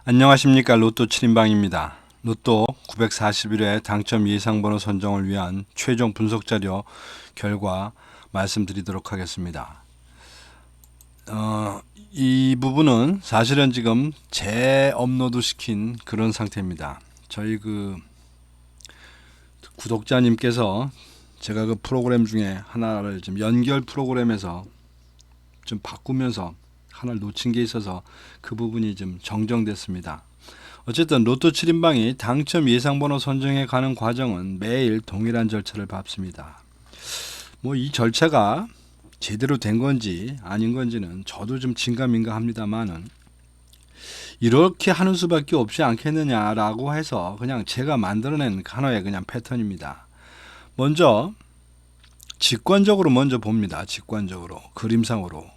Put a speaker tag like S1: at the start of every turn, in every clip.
S1: 안녕하십니까. 로또 7인방입니다. 로또 941회 당첨 예상번호 선정을 위한 최종 분석 자료 결과 말씀드리도록 하겠습니다. 이 부분은 사실은 지금 재업로드 시킨 그런 상태입니다. 저희 구독자님께서 제가 그 프로그램 중에 하나를 좀 연결 프로그램에서 좀 바꾸면서 하나를 놓친 게 있어서 그 부분이 좀 정정됐습니다. 어쨌든 로또 7인방이 당첨 예상번호 선정해 가는 과정은 매일 동일한 절차를 밟습니다. 이 절차가 제대로 된 건지 아닌 건지는 저도 좀 진감민감합니다만은 이렇게 하는 수밖에 없지 않겠느냐라고 해서 그냥 제가 만들어낸 하나의 그냥 패턴입니다. 먼저 직관적으로 먼저 봅니다. 직관적으로 그림상으로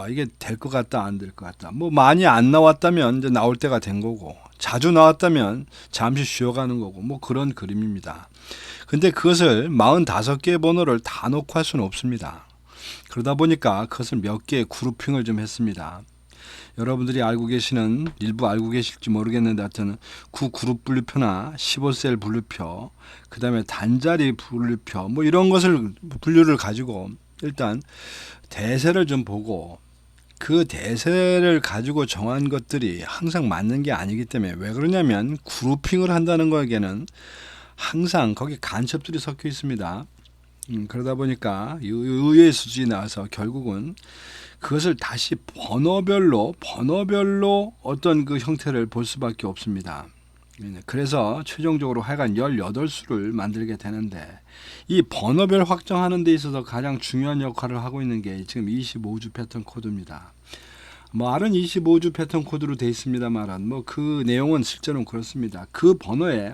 S1: 이게 될 것 같다 안 될 것 같다. 많이 안 나왔다면 이제 나올 때가 된 거고, 자주 나왔다면 잠시 쉬어가는 거고, 그런 그림입니다. 근데 그것을 45개의 번호를 다 놓고 할 수는 없습니다. 그러다 보니까 그것을 몇 개의 그룹핑을 좀 했습니다. 여러분들이 알고 계시는, 일부 알고 계실지 모르겠는데 하여튼 9그룹 분류표나 15셀 분류표, 그 다음에 단자리 분류표 이런 것을 분류를 가지고 일단 대세를 좀 보고, 그 대세를 가지고 정한 것들이 항상 맞는 게 아니기 때문에, 왜 그러냐면 그룹핑을 한다는 거에게는 항상 거기 간첩들이 섞여 있습니다. 그러다 보니까 의외의 수준이 나와서 결국은 그것을 다시 번호별로 어떤 그 형태를 볼 수밖에 없습니다. 그래서 최종적으로 하여간 18수를 만들게 되는데, 이 번호별 확정하는 데 있어서 가장 중요한 역할을 하고 있는 게 지금 25주 패턴 코드입니다. 알은 25주 패턴 코드로 되어 있습니다만 그 내용은 실제로는 그렇습니다. 그 번호에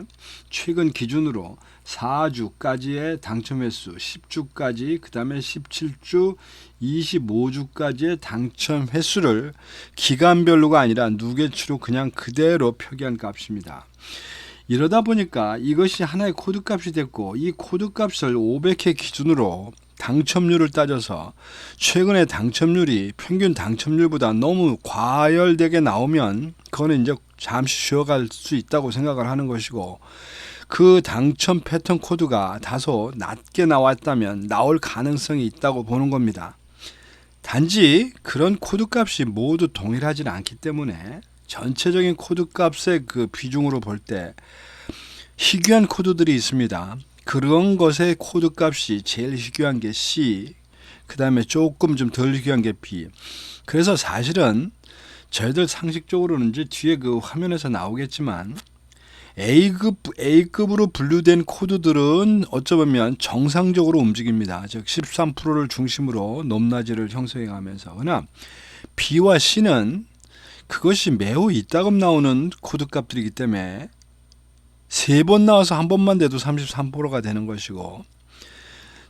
S1: 최근 기준으로 4주까지의 당첨 횟수, 10주까지, 그 다음에 17주, 25주까지의 당첨 횟수를 기간별로가 아니라 누계치로 그냥 그대로 표기한 값입니다. 이러다 보니까 이것이 하나의 코드값이 됐고, 이 코드값을 500회 기준으로 당첨률을 따져서 최근의 당첨률이 평균 당첨률보다 너무 과열되게 나오면 그거는 이제 잠시 쉬어갈 수 있다고 생각을 하는 것이고, 그 당첨 패턴 코드가 다소 낮게 나왔다면 나올 가능성이 있다고 보는 겁니다. 단지 그런 코드값이 모두 동일하지는 않기 때문에 전체적인 코드값의 그 비중으로 볼 때 희귀한 코드들이 있습니다. 그런 것의 코드값이 제일 희귀한 게 C, 그 다음에 조금 좀 덜 희귀한 게 B. 그래서 사실은 저희들 상식적으로는 이제 뒤에 그 화면에서 나오겠지만 A급으로 분류된 코드들은 어쩌면 정상적으로 움직입니다. 즉 13%를 중심으로 높낮이를 형성해 가면서. 그러나 B와 C는 그것이 매우 이따금 나오는 코드 값들이기 때문에 3번 나와서 한 번만 돼도 33%가 되는 것이고,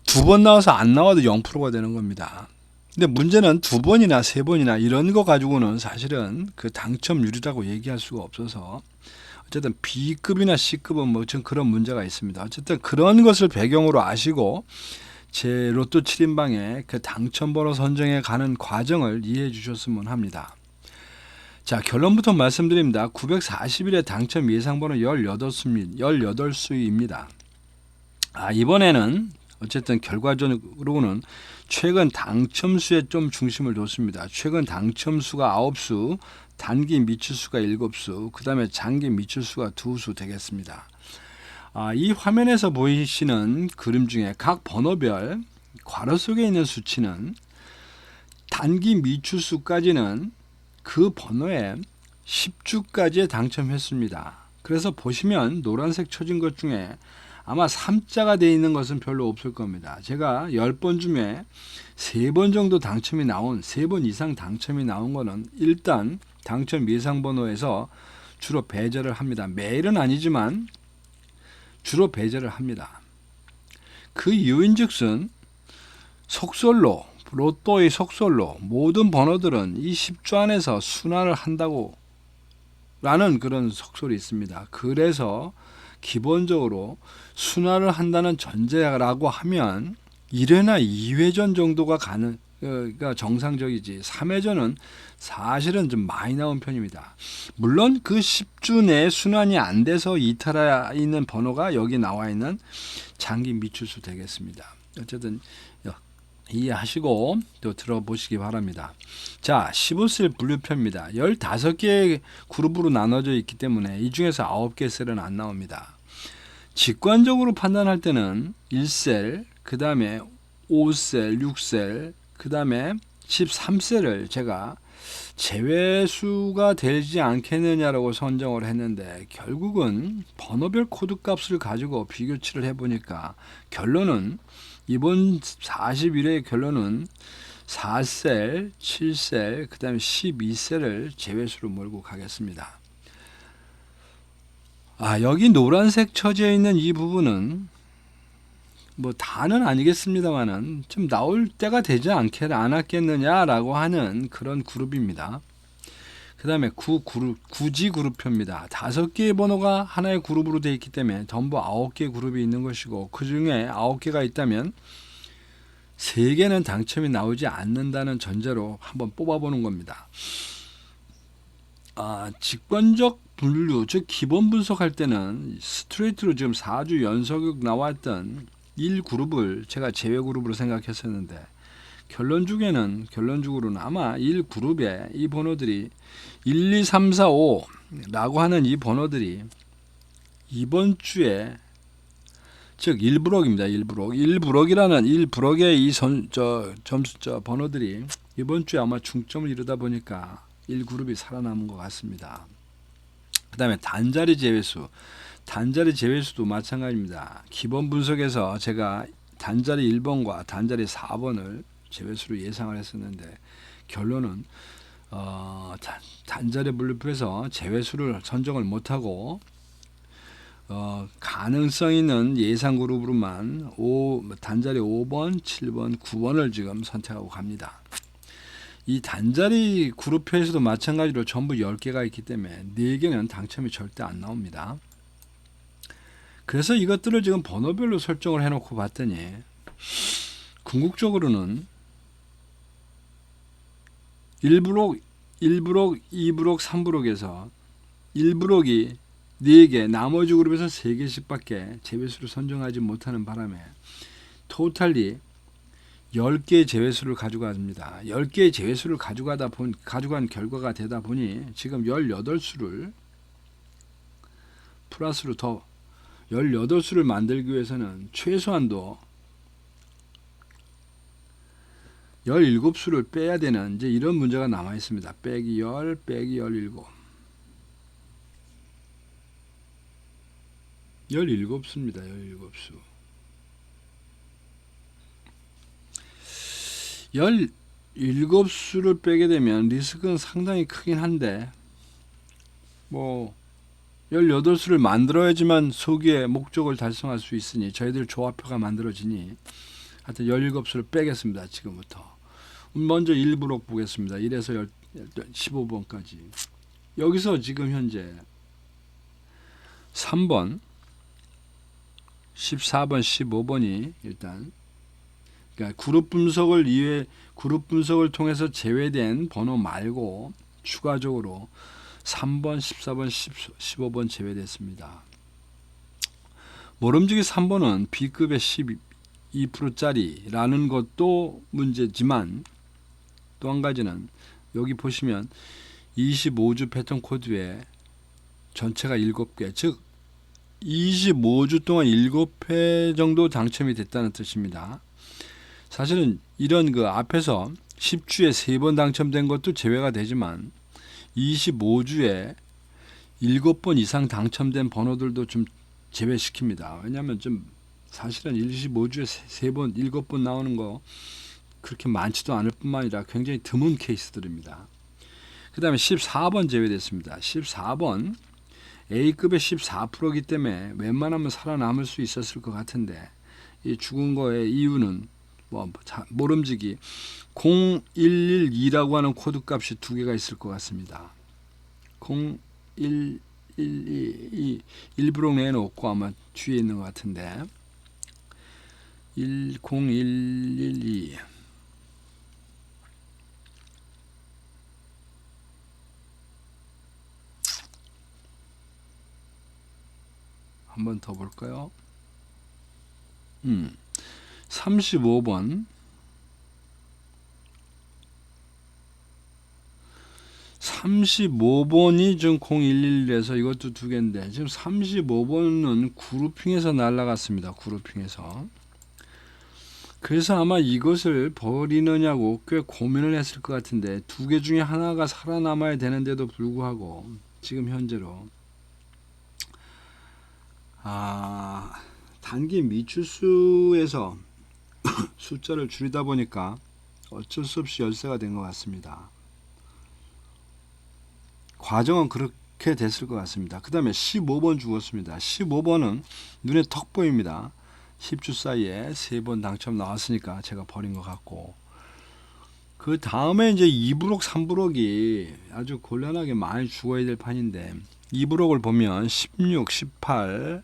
S1: 2번 나와서 안 나와도 0%가 되는 겁니다. 근데 문제는 2번이나 3번이나 이런 거 가지고는 사실은 그 당첨률이라고 얘기할 수가 없어서, 어쨌든 B급이나 C급은 좀 그런 문제가 있습니다. 어쨌든 그런 것을 배경으로 아시고 제 로또 7인방의 그 당첨번호 선정에 가는 과정을 이해해 주셨으면 합니다. 자, 결론부터 말씀드립니다. 941의 당첨 예상번호 18수입니다. 이번에는 어쨌든 결과적으로는 최근 당첨수에 좀 중심을 뒀습니다. 최근 당첨수가 9수, 단기 미출수가 7수, 그 다음에 장기 미출수가 2수 되겠습니다. 이 화면에서 보이시는 그림 중에 각 번호별 괄호 속에 있는 수치는 단기 미출수까지는 그 번호에 10주까지의 당첨 횟수입니다. 그래서 보시면 노란색 쳐진 것 중에 아마 3자가 되어 있는 것은 별로 없을 겁니다. 제가 10번 중에 3번 정도 당첨이 나온, 3번 이상 당첨이 나온 거는 일단 당첨 예상번호에서 주로 배제를 합니다. 매일은 아니지만 주로 배제를 합니다. 그 이유인즉슨 속설로, 로또의 속설로 모든 번호들은 이 10주 안에서 순환을 한다고 라는 그런 속설이 있습니다. 그래서 기본적으로 순환을 한다는 전제라고 하면 1회나 2회전 정도가 가 정상적이지 3회전은 사실은 좀 많이 나온 편입니다. 물론 그 10주 내 순환이 안 돼서 이탈해 있는 번호가 여기 나와 있는 장기 미추수 되겠습니다. 어쨌든 이해하시고 또 들어보시기 바랍니다. 자, 15셀 분류표입니다. 15개의 그룹으로 나눠져 있기 때문에 이 중에서 9개 셀은 안 나옵니다. 직관적으로 판단할 때는 1셀, 그 다음에 5셀, 6셀, 그 다음에 13셀을 제가 제외수가 되지 않겠느냐라고 선정을 했는데 결국은 번호별 코드 값을 가지고 비교치를 해보니까 결론은 이번 41회의 결론은 4셀, 7셀, 그 다음에 12셀을 제외수로 몰고 가겠습니다. 여기 노란색 쳐져 있는 이 부분은 뭐 다는 아니겠습니다만은 좀 나올 때가 되지 않았겠느냐라고 하는 그런 그룹입니다. 그 다음에 구지 그룹표입니다. 5개의 번호가 하나의 그룹으로 되어 있기 때문에 전부 9개의 그룹이 있는 것이고 그 중에 9개가 있다면 3개는 당첨이 나오지 않는다는 전제로 한번 뽑아보는 겁니다. 직관적 분류, 즉 기본 분석할 때는 스트레이트로 지금 4주 연속 나왔던 1그룹을 제가 제외 그룹으로 생각했었는데 결론적으로는 아마 1그룹에 이 번호들이 1, 2, 3, 4, 5 라고 하는 이 번호들이 이번 주에 즉 1브록입니다. 1브록이라는 1브록의 이 점수 번호들이 이번 주에 아마 중점을 이루다 보니까 1그룹이 살아남은 것 같습니다. 그 다음에 단자리 제외수도 마찬가지입니다. 기본 분석에서 제가 단자리 1번과 단자리 4번을 제외수로 예상을 했었는데 결론은 단자리 분류표에서 제외수를 선정을 못하고 가능성 있는 예상 그룹으로만 단자리 5번, 7번, 9번을 지금 선택하고 갑니다. 이 단자리 그룹표에서도 마찬가지로 전부 10개가 있기 때문에 4개는 당첨이 절대 안 나옵니다. 그래서 이것들을 지금 번호별로 설정을 해놓고 봤더니 궁극적으로는 1브록, 2브록, 3브록에서 1브록이 4개, 나머지 그룹에서 3개씩밖에 제외수를 선정하지 못하는 바람에 토탈리 10개의 제외수를 가져갑니다. 10개의 제외수를 가져간 결과가 되다 보니 지금 18수를 플러스로 더 18수를 만들기 위해서는 최소한도 17수를 빼야 되는 이제 이런 문제가 남아 있습니다. 빼기 10, 빼기 17. 17수입니다. 17수. 17수를 빼게 되면 리스크는 상당히 크긴 한데 18수를 만들어야지만 소기의 목적을 달성할 수 있으니 저희들 조합표가 만들어지니 하여튼 17수를 빼겠습니다. 지금부터. 먼저 1브록 보겠습니다. 1에서 15번까지. 여기서 지금 현재 3번, 14번, 15번이 일단 그러니까 그룹 분석을 통해서 제외된 번호 말고 추가적으로 3번, 14번, 15번 제외됐습니다. 모름지기 3번은 B급의 12%짜리라는 것도 문제지만 또 한 가지는 여기 보시면 25주 패턴 코드에 전체가 7개, 즉 25주 동안 7회 정도 당첨이 됐다는 뜻입니다. 사실은 이런 그 앞에서 10주에 3번 당첨된 것도 제외가 되지만 25주에 7번 이상 당첨된 번호들도 좀 제외시킵니다. 왜냐하면 좀 사실은 25주에 3번, 7번 나오는 거 그렇게 많지도 않을 뿐만 아니라 굉장히 드문 케이스들입니다. 그 다음에 14번 제외됐습니다. 14번 A급의 14%이기 때문에 웬만하면 살아남을 수 있었을 것 같은데 이 죽은 거의 이유는 모름지기 0112라고 하는 코드 값이 2개가 있을 것 같습니다. 0112 1브록 내놓고 아마 뒤에 있는 것 같은데 0112 번 더 볼까요? 35번 35번이 지금 011에서 이것도 두 개인데 지금 35번은 그룹핑에서 날라갔습니다. 그룹핑에서. 그래서 아마 이것을 버리느냐고 꽤 고민을 했을 것 같은데 두 개 중에 하나가 살아남아야 되는데도 불구하고 지금 현재로 단기 미추수에서 숫자를 줄이다 보니까 어쩔 수 없이 열세가 된 것 같습니다. 과정은 그렇게 됐을 것 같습니다. 그 다음에 15번 죽었습니다. 15번은 눈에 턱 보입니다. 10주 사이에 3번 당첨 나왔으니까 제가 버린 것 같고, 그 다음에 이제 2브록 3브록이 아주 곤란하게 많이 죽어야 될 판인데 2브록을 보면 16, 18,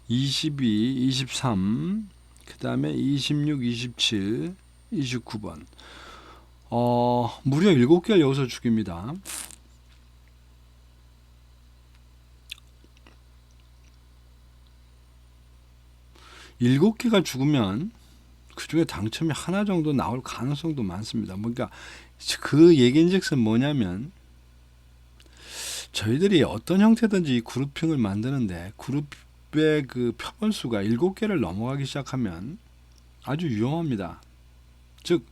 S1: 22, 23, 그 다음에 26, 27, 29번 무려 7개를 여기서 죽입니다. 일곱 개가 죽으면 그 중에 당첨이 하나 정도 나올 가능성도 많습니다. 그러니까 그 얘기인즉슨 뭐냐면 저희들이 어떤 형태든지 그룹핑을 만드는데 그룹의 그 표본수가 7개를 넘어가기 시작하면 아주 위험합니다. 즉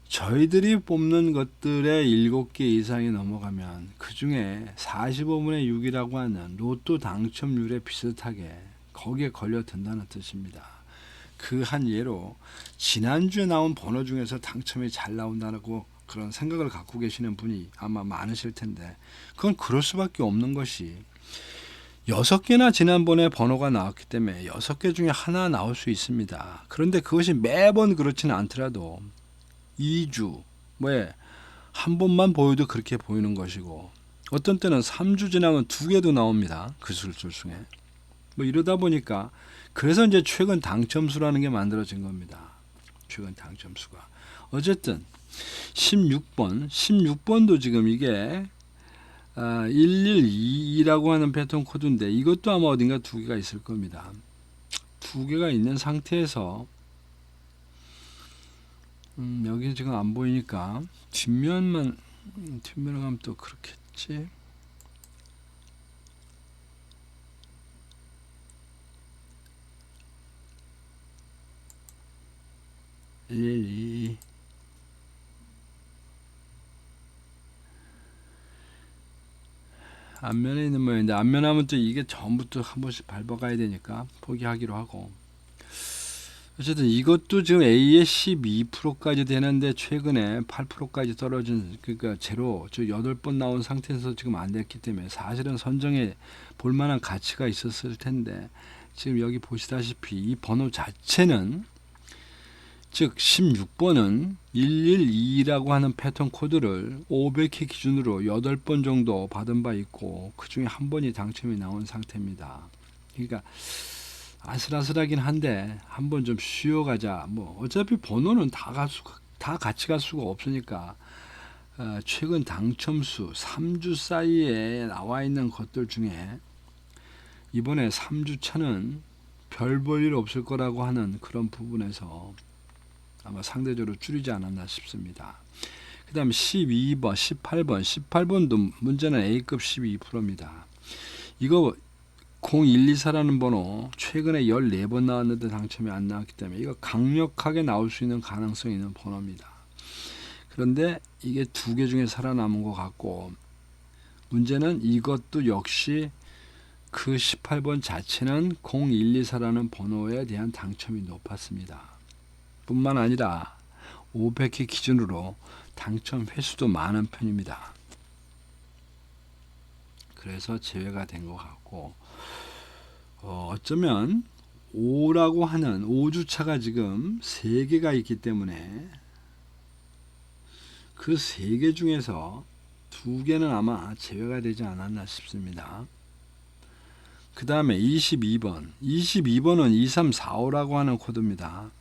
S1: 저희들이 뽑는 것들의 7개 이상이 넘어가면 그 중에 45분의 6이라고 하는 로또 당첨률에 비슷하게 거기에 걸려든다는 뜻입니다. 그 한 예로 지난주에 나온 번호 중에서 당첨이 잘 나온다고 그런 생각을 갖고 계시는 분이 아마 많으실 텐데 그건 그럴 수밖에 없는 것이 6개나 지난번에 번호가 나왔기 때문에 6개 중에 하나 나올 수 있습니다. 그런데 그것이 매번 그렇지는 않더라도 2주 한 번만 보여도 그렇게 보이는 것이고 어떤 때는 3주 지나면 2개도 나옵니다. 그 술술 중에. 이러다 보니까 그래서 이제 최근 당첨수라는 게 만들어진 겁니다. 최근 당첨수가. 어쨌든 16번도 지금 이게 112라고 하는 패턴 코드인데 이것도 아마 어딘가 2개가 있을 겁니다. 2개가 있는 상태에서 여기 지금 안 보이니까 뒷면을 가면 또 그렇겠지. 앞면에 있는 모양인데 앞면 하면 또 이게 전부터 한 번씩 밟아가야 되니까 포기하기로 하고, 어쨌든 이것도 지금 A의 12%까지 되는데 최근에 8%까지 떨어진, 그러니까 제로 8번 나온 상태에서 지금 안 됐기 때문에 사실은 선정에 볼만한 가치가 있었을 텐데 지금 여기 보시다시피 이 번호 자체는, 즉 16번은 112라고 하는 패턴 코드를 500회 기준으로 8번 정도 받은 바 있고 그 중에 한 번이 당첨이 나온 상태입니다. 그러니까 아슬아슬하긴 한데 한번 좀 쉬어가자. 어차피 번호는 다 같이 갈 수가 없으니까 최근 당첨수 3주 사이에 나와 있는 것들 중에 이번에 3주차는 별 볼 일 없을 거라고 하는 그런 부분에서 아마 상대적으로 줄이지 않았나 싶습니다. 그 다음에 12번, 18번도 문제는 A급 12%입니다. 이거 0124라는 번호 최근에 14번 나왔는데 당첨이 안 나왔기 때문에 이거 강력하게 나올 수 있는 가능성이 있는 번호입니다. 그런데 이게 2개 중에 살아남은 것 같고, 문제는 이것도 역시 그 18번 자체는 0124라는 번호에 대한 당첨이 높았습니다. 뿐만 아니라 500회 기준으로 당첨 횟수도 많은 편입니다. 그래서 제외가 된 것 같고, 어쩌면 5라고 하는 5주차가 지금 3개가 있기 때문에 그 3개 중에서 2개는 아마 제외가 되지 않았나 싶습니다. 그 다음에 22번은 2345라고 하는 코드입니다.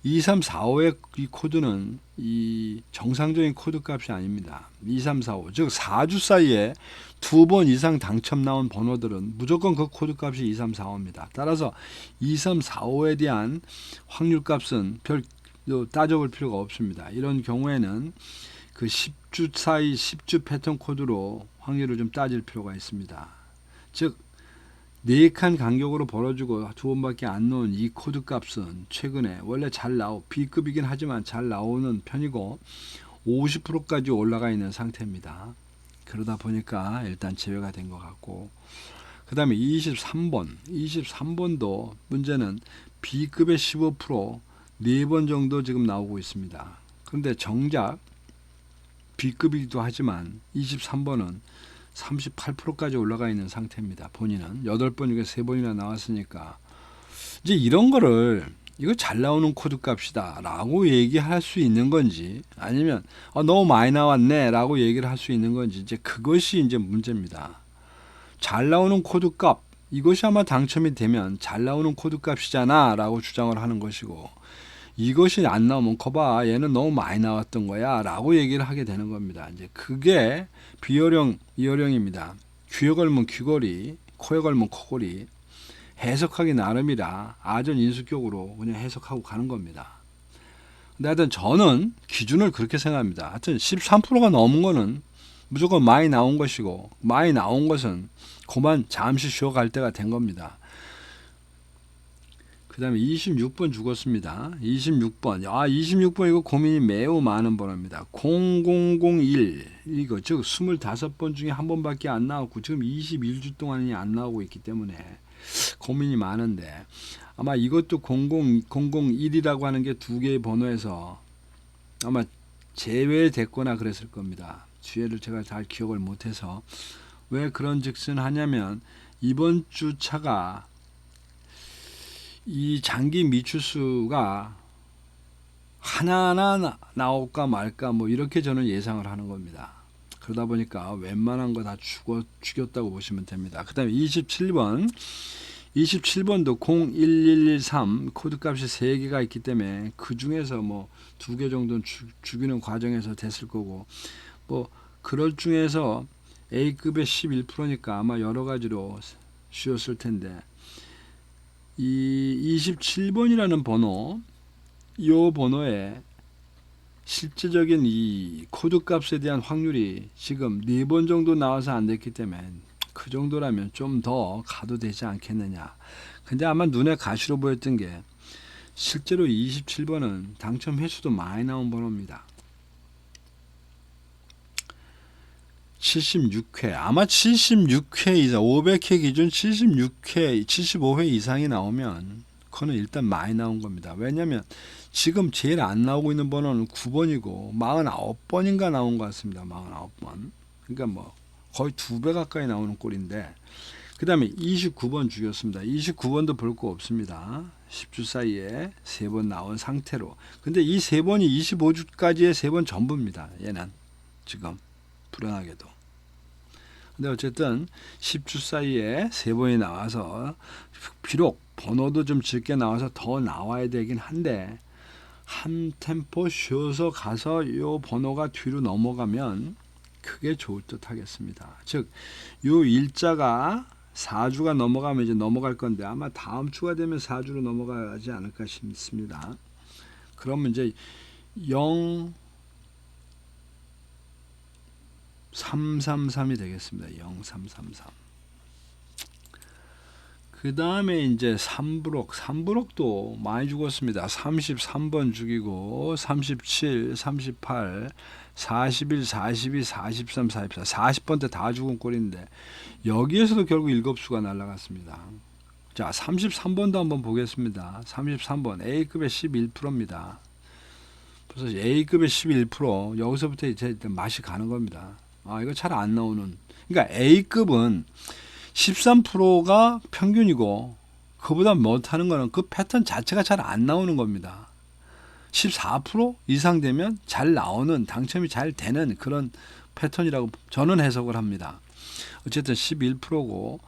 S1: 2345의 이 코드는 이 정상적인 코드 값이 아닙니다. 2345, 즉 4주 사이에 두 번 이상 당첨 나온 번호들은 무조건 그 코드값이 2, 3, 4, 5입니다. 따라서 2, 3, 4, 5에 대한 확률값은 별 따져볼 필요가 없습니다. 이런 경우에는 그 10주 사이 10주 패턴 코드로 확률을 좀 따질 필요가 있습니다. 즉 4칸 간격으로 벌어지고 두 번밖에 안 나온 이 코드 값은 최근에 원래 B급이긴 하지만 잘 나오는 편이고 50%까지 올라가 있는 상태입니다. 그러다 보니까 일단 제외가 된 것 같고, 그 다음에 23번도 문제는 B급의 15% 4번 정도 지금 나오고 있습니다. 그런데 정작 B급이기도 하지만 23번은 38%까지 올라가 있는 상태입니다. 본인은 8번 중에 3번이나 나왔으니까 이제 이런 거를 이거 잘 나오는 코드 값이다 라고 얘기할 수 있는 건지, 아니면 너무 많이 나왔네 라고 얘기를 할 수 있는 건지, 이제 그것이 이제 문제입니다. 잘 나오는 코드 값, 이것이 아마 당첨이 되면 잘 나오는 코드 값이잖아 라고 주장을 하는 것이고, 이것이 안 나오면 거봐 얘는 너무 많이 나왔던 거야 라고 얘기를 하게 되는 겁니다. 이제 그게 비어령 이어령입니다. 귀에 걸면 귀걸이, 코에 걸면 코걸이, 해석하기 나름이라 아전인수격으로 그냥 해석하고 가는 겁니다. 근데 하여튼 저는 기준을 그렇게 생각합니다. 하여튼 13%가 넘은 거는 무조건 많이 나온 것이고, 많이 나온 것은 그만 잠시 쉬어갈 때가 된 겁니다. 그 다음에 26번 죽었습니다. 26번. 26번 이거 고민이 매우 많은 번호입니다. 0001. 이거 즉 25번 중에 한 번밖에 안 나왔고 지금 21주 동안이 안 나오고 있기 때문에 고민이 많은데, 아마 이것도 001이라고 하는 게 두 개의 번호에서 아마 제외됐거나 그랬을 겁니다. 뒤에를 제가 잘 기억을 못해서. 왜 그런 즉슨 하냐면 이번 주 차가 이 장기 미추수가 하나하나 나올까 말까 뭐 이렇게 저는 예상을 하는 겁니다. 그러다 보니까 웬만한 거 다 죽였다고 보시면 됩니다. 그 다음에 27번도 01113 코드값이 3개가 있기 때문에 그 중에서 뭐 2개 정도는 죽이는 과정에서 됐을 거고, 뭐 그럴 중에서 A급의 11%니까 아마 여러 가지로 쉬었을 텐데, 이 27번이라는 번호, 이 번호에 실제적인 이 코드 값에 대한 확률이 지금 4번 정도 나와서 안 됐기 때문에 그 정도라면 좀 더 가도 되지 않겠느냐. 근데 아마 눈에 가시로 보였던 게 실제로 27번은 당첨 횟수도 많이 나온 번호입니다. 76회, 아마 76회 이상, 500회 기준 76회, 75회 이상이 나오면 그거는 일단 많이 나온 겁니다. 왜냐하면 지금 제일 안 나오고 있는 번호는 9번이고 49번인가 나온 것 같습니다. 49번. 그러니까 뭐 거의 2배 가까이 나오는 꼴인데, 그 다음에 29번 죽였습니다. 29번도 볼 거 없습니다. 10주 사이에 3번 나온 상태로. 근데 이 3번이 25주까지의 3번 전부입니다. 얘는 지금 불안하게도. 근데 어쨌든 10주 사이에 3번이 나와서 비록 번호도 좀 적게 나와서 더 나와야 되긴 한데, 한 템포 쉬어서 가서 이 번호가 뒤로 넘어가면 그게 좋을 듯 하겠습니다. 즉, 이 일자가 4주가 넘어가면 이제 넘어갈 건데 아마 다음 주가 되면 4주로 넘어가지 않을까 싶습니다. 그러면 이제 0333이 되겠습니다. 0333. 그 다음에 이제 3브록. 많이 죽었습니다. 33번 죽이고 37, 38, 41, 42, 43, 44, 40번 때 다 죽은 꼴인데 여기에서도 결국 7수가 날아갔습니다. 자, 33번도 한번 보겠습니다. 33번 A급의 11%입니다. 그래서 A급의 11%, 여기서부터 이제 맛이 가는 겁니다. 이거 잘 안 나오는. 그러니까 A급은 13%가 평균이고 그보다 못하는 거는 그 패턴 자체가 잘 안 나오는 겁니다. 14% 이상 되면 잘 나오는, 당첨이 잘 되는 그런 패턴이라고 저는 해석을 합니다. 어쨌든 11%고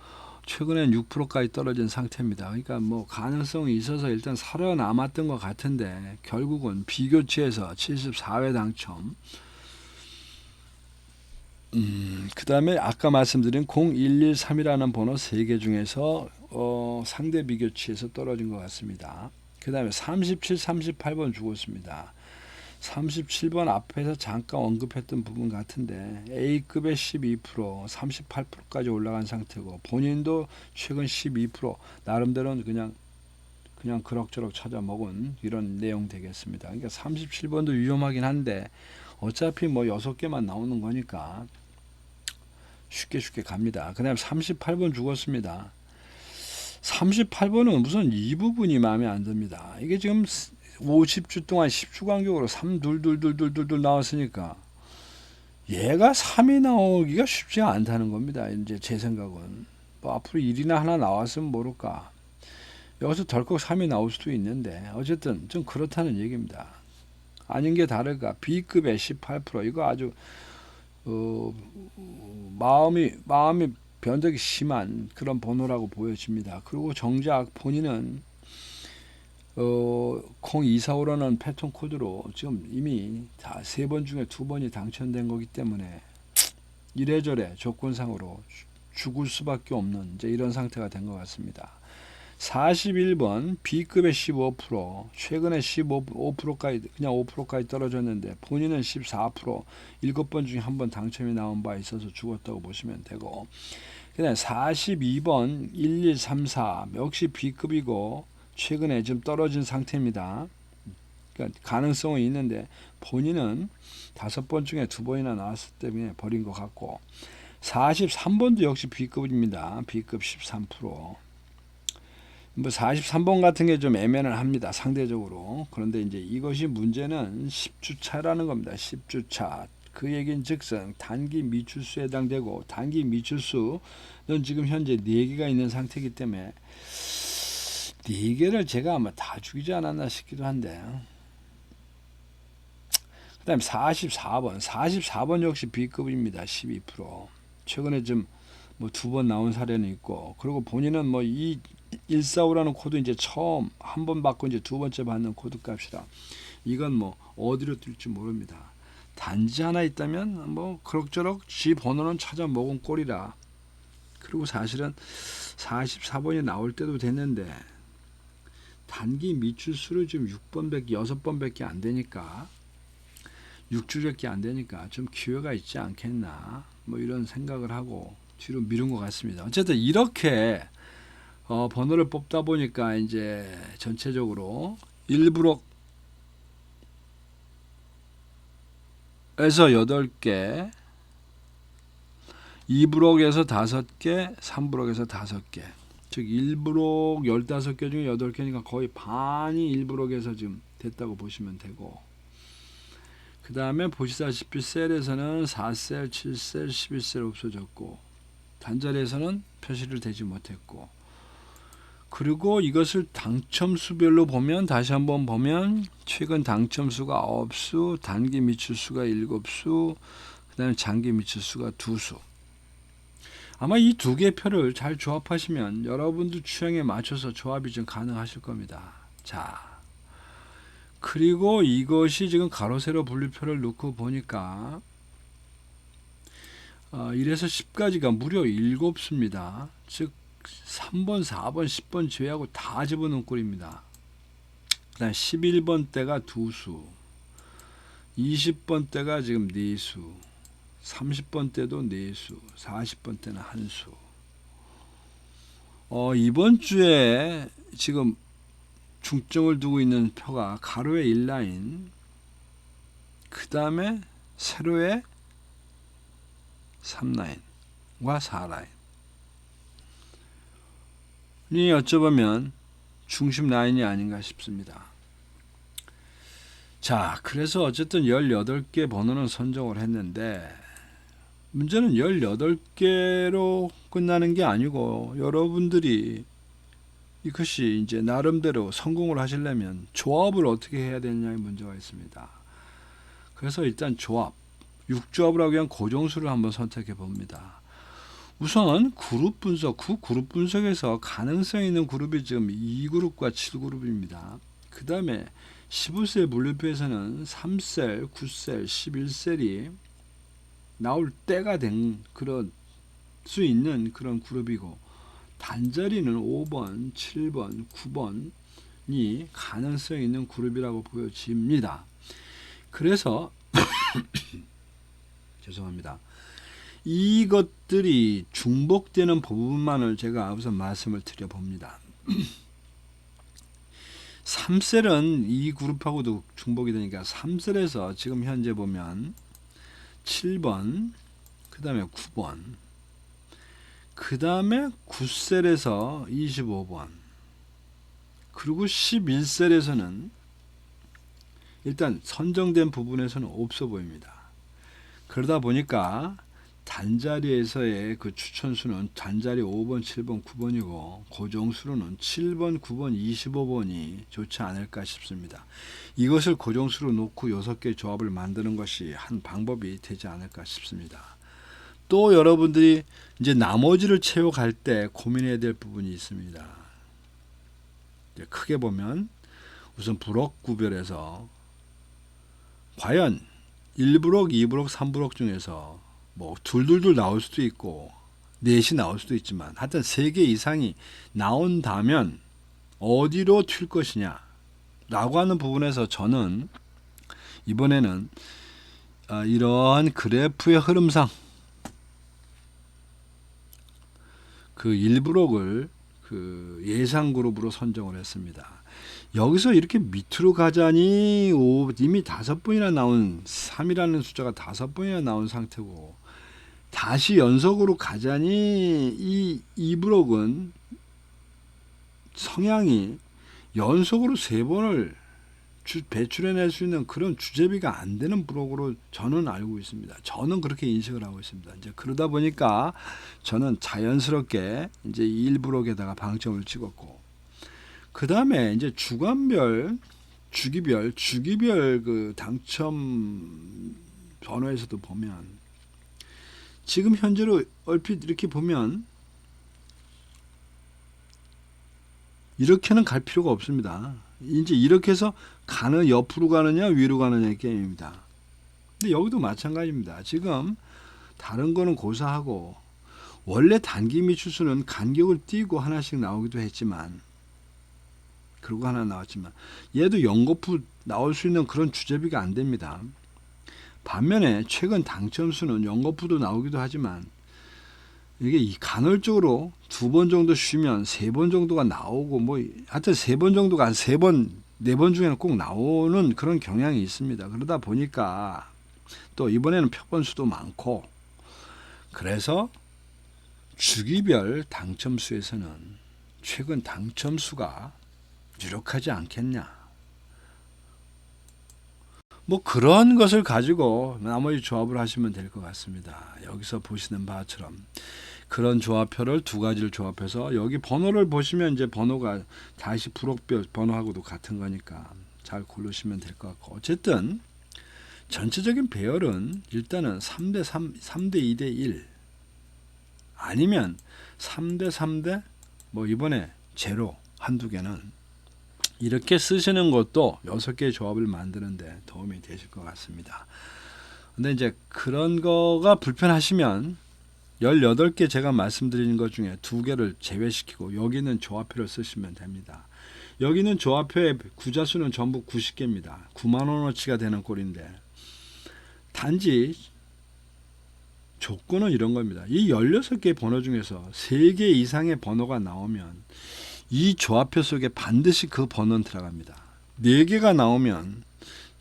S1: 최근엔 6%까지 떨어진 상태입니다. 그러니까 뭐 가능성이 있어서 일단 살아남았던 것 같은데 결국은 비교치에서 74회 당첨, 그 다음에 아까 말씀드린 0113이라는 번호 3개 중에서 상대 비교치에서 떨어진 것 같습니다. 그 다음에 37, 38번 죽었습니다. 37번 앞에서 잠깐 언급했던 부분 같은데 A급의 12%, 38%까지 올라간 상태고 본인도 최근 12% 나름대로는 그냥 그럭저럭 찾아 먹은 이런 내용 되겠습니다. 그러니까 37번도 위험하긴 한데 어차피 뭐 6개만 나오는 거니까 쉽게 갑니다. 그 다음에 38번 죽었습니다. 38번은 우선 이 부분이 마음에 안 듭니다. 이게 지금 50주 동안 10주 간격으로 3 둘 나왔으니까 얘가 3이 나오기가 쉽지 않다는 겁니다. 이제 제 생각은 뭐 앞으로 1이나 하나 나왔으면 모를까. 여기서 덜컥 3이 나올 수도 있는데 어쨌든 좀 그렇다는 얘기입니다. 아닌 게 다를까. B급의 18% 이거 아주 마음이 변덕이 심한 그런 번호라고 보여집니다. 그리고 정작 본인은 0245라는 패턴 코드로 지금 이미 다 3번 중에 2번이 당첨된 거기 때문에 이래저래 조건상으로 죽을 수밖에 없는 이제 이런 상태가 된 것 같습니다. 41번 B급의 15% 최근에 15%까지 그냥 5%까지 떨어졌는데 본인은 14% 7번 중에 한 번 당첨이 나온 바 있어서 죽었다고 보시면 되고 그 다음에 42번 1134 역시 B급이고 최근에 좀 떨어진 상태입니다. 그러니까 가능성은 있는데 본인은 5번 중에 2번이나 나왔을 때문에 버린 것 같고 43번도 역시 B급입니다. B급 13%. 뭐 43번 같은 게 좀 애매는 합니다. 상대적으로. 그런데 이제 이것이 문제는 10주차라는 겁니다. 10주차. 그 얘기는 즉슨 단기 미출수에 해당되고 단기 미출수는 지금 현재 4개가 있는 상태이기 때문에 4개를 제가 아마 다 죽이지 않았나 싶기도 한데 그 다음에 44번 역시 B급입니다. 12%. 최근에 좀 뭐 2번 나온 사례는 있고 그리고 본인은 뭐 이 145라는 코드 이제 처음 한 번 받고 이제 2번째 받는 코드 값이라 이건 뭐 어디로 뛸지 모릅니다. 단지 하나 있다면 뭐 그럭저럭 지 번호는 찾아 먹은 꼴이라 그리고 사실은 44번이 나올 때도 됐는데 단기 미출수를 지금 6번밖에 안 되니까 6주밖에 안 되니까 좀 기회가 있지 않겠나 뭐 이런 생각을 하고 뒤로 미룬 것 같습니다. 어쨌든 이렇게 번호를 뽑다 보니까 이제 전체적으로 1브록에서 8개 2브록에서 5개 3브록에서 5개 즉 1브록 15개 중에 8개니까 거의 반이 1브록에서 지금 됐다고 보시면 되고 그 다음에 보시다시피 셀에서는 4셀, 7셀, 11셀 없어졌고 단자리에서는 표시를 되지 못했고 그리고 이것을 당첨수별로 보면 다시 한번 보면 최근 당첨수가 9수, 단기 미출수가 7수, 그 다음에 장기 미출수가 2수. 아마 이 2개 표를 잘 조합하시면 여러분들 취향에 맞춰서 조합이 좀 가능하실 겁니다. 자, 그리고 이것이 지금 가로 세로 분류표를 놓고 보니까 1에서 10까지가 무려 7수입니다. 즉 3번, 4번, 10번 제외하고 다 집어넣은 꼴입니다. 그 다음 11번 때가 2수 20번 때가 지금 4수 30번 때도 4수 40번 때는 1수 이번 주에 지금 중점을 두고 있는 표가 가로의 1라인 그 다음에 세로의 3라인과 4라인 이 어쩌보면 중심 라인이 아닌가 싶습니다. 자, 그래서 어쨌든 18개 번호는 선정을 했는데 문제는 18개로 끝나는 게 아니고 여러분들이 이것이 이제 나름대로 성공을 하시려면 조합을 어떻게 해야 되느냐의 문제가 있습니다. 그래서 일단 조합, 6조합을 하기 위한 고정수를 한번 선택해 봅니다. 우선 그룹 분석, 그 그룹 분석에서 가능성 있는 그룹이 지금 2그룹과 7그룹입니다. 그 다음에 15셀 분류표에서는 3셀, 9셀, 11셀이 나올 때가 된 그런 수 있는 그런 그룹이고, 단자리는 5번, 7번, 9번이 가능성 있는 그룹이라고 보여집니다. 그래서 죄송합니다. 이것들이 중복되는 부분만을 제가 우선 말씀을 드려봅니다. 3셀은 이 그룹하고도 중복이 되니까 3셀에서 지금 현재 보면 7번, 그 다음에 9번, 그 다음에 9셀에서 25번, 그리고 11셀에서는 일단 선정된 부분에서는 없어 보입니다. 그러다 보니까 단자리에서의 그 추천수는 단자리 5번, 7번, 9번이고 고정수로는 7번, 9번, 25번이 좋지 않을까 싶습니다. 이것을 고정수로 놓고 6개의 조합을 만드는 것이 한 방법이 되지 않을까 싶습니다. 또 여러분들이 이제 나머지를 채워갈 때 고민해야 될 부분이 있습니다. 크게 보면 우선 브록 구별에서 과연 1브록, 2브록, 3브록 중에서 뭐 둘둘둘 나올 수도 있고 넷이 나올 수도 있지만 하여튼 3개 이상이 나온다면 어디로 튈 것이냐 라고 하는 부분에서 저는 이번에는 이러한 그래프의 흐름상 그 1브록을 그 예상 그룹으로 선정을 했습니다. 여기서 이렇게 밑으로 가자니 이미 5번이나 나온 3이라는 숫자가 5번이나 나온 상태고, 다시 연속으로 가자니 이 2브록은 성향이 연속으로 3번을 배출해낼 수 있는 그런 주제비가 안 되는 브록으로 저는 알고 있습니다. 저는 그렇게 인식을 하고 있습니다. 이제 그러다 보니까 저는 자연스럽게 이제 1브록에다가 방점을 찍었고, 그 다음에 이제 주간별, 주기별 그 당첨 번호에서도 보면 지금 현재로 얼핏 이렇게 보면 이렇게는 갈 필요가 없습니다. 이제 이렇게 해서 옆으로 가느냐 위로 가느냐의 게임입니다. 근데 여기도 마찬가지입니다. 지금 다른 거는 고사하고 원래 단기 미추수는 간격을 띄고 하나씩 나오기도 했지만, 그리고 하나 나왔지만 얘도 연거푸 나올 수 있는 그런 주제비가 안 됩니다. 반면에 최근 당첨수는 연거푸도 나오기도 하지만 이게 간헐적으로 2번 정도 쉬면 3번 정도가 나오고 뭐 하여튼 3번 정도가 한 3번, 4번 중에는 꼭 나오는 그런 경향이 있습니다. 그러다 보니까 또 이번에는 표본수도 많고, 그래서 주기별 당첨수에서는 최근 당첨수가 유력하지 않겠냐, 뭐 그런 것을 가지고 나머지 조합을 하시면 될 것 같습니다. 여기서 보시는 바처럼 그런 조합표를 2가지를 조합해서 여기 번호를 보시면 이제 번호가 다시 브록별 번호하고도 같은 거니까 잘 고르시면 될 것 같고, 어쨌든 전체적인 배열은 일단은 3대 3, 3대 2대 1 아니면 3대 3대 뭐 이번에 제로 한두 개는 이렇게 쓰시는 것도 6개의 조합을 만드는데 도움이 되실 것 같습니다. 근데 이제 그런 거가 불편하시면 18개 제가 말씀드리는 것 중에 2개를 제외시키고 여기는 조합표를 쓰시면 됩니다. 여기는 조합표의 구자수는 전부 90개입니다. 9만원어치가 되는 꼴인데, 단지 조건은 이런 겁니다. 이 16개의 번호 중에서 3개 이상의 번호가 나오면 이 조합표 속에 반드시 그 번호는 들어갑니다. 4개가 나오면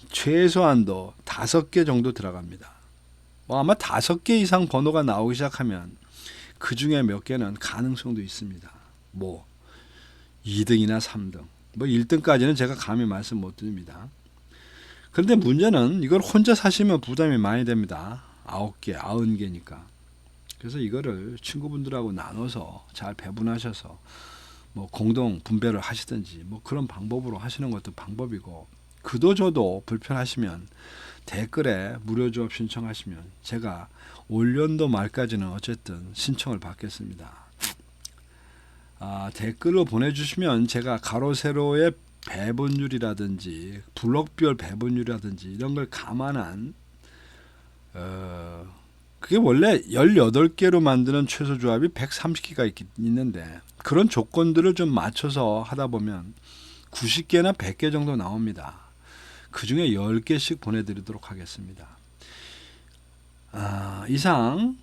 S1: 최소한도 5개 정도 들어갑니다. 아마 5개 이상 번호가 나오기 시작하면 그 중에 몇 개는 가능성도 있습니다. 뭐 2등이나 3등, 뭐 1등까지는 제가 감히 말씀 못 드립니다. 그런데 문제는 이걸 혼자 사시면 부담이 많이 됩니다. 9개, 90개니까. 그래서 이거를 친구분들하고 나눠서 잘 배분하셔서 뭐 공동 분배를 하시든지 뭐 그런 방법으로 하시는 것도 방법이고, 그도저도 불편하시면 댓글에 무료 조합 신청하시면 제가 올 연도 말까지는 어쨌든 신청을 받겠습니다. 댓글로 보내주시면 제가 가로 세로의 배분율이라든지 블록별 배분율이라든지 이런 걸 감안한 그게 원래 18개로 만드는 최소 조합이 130개가 있는데 그런 조건들을 좀 맞춰서 하다 보면 90개나 100개 정도 나옵니다. 그 중에 10개씩 보내드리도록 하겠습니다. 이상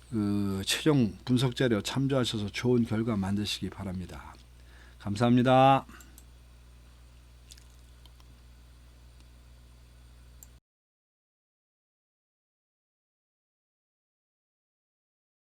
S1: 그 최종 분석 자료 참조하셔서 좋은 결과 만드시기 바랍니다. 감사합니다.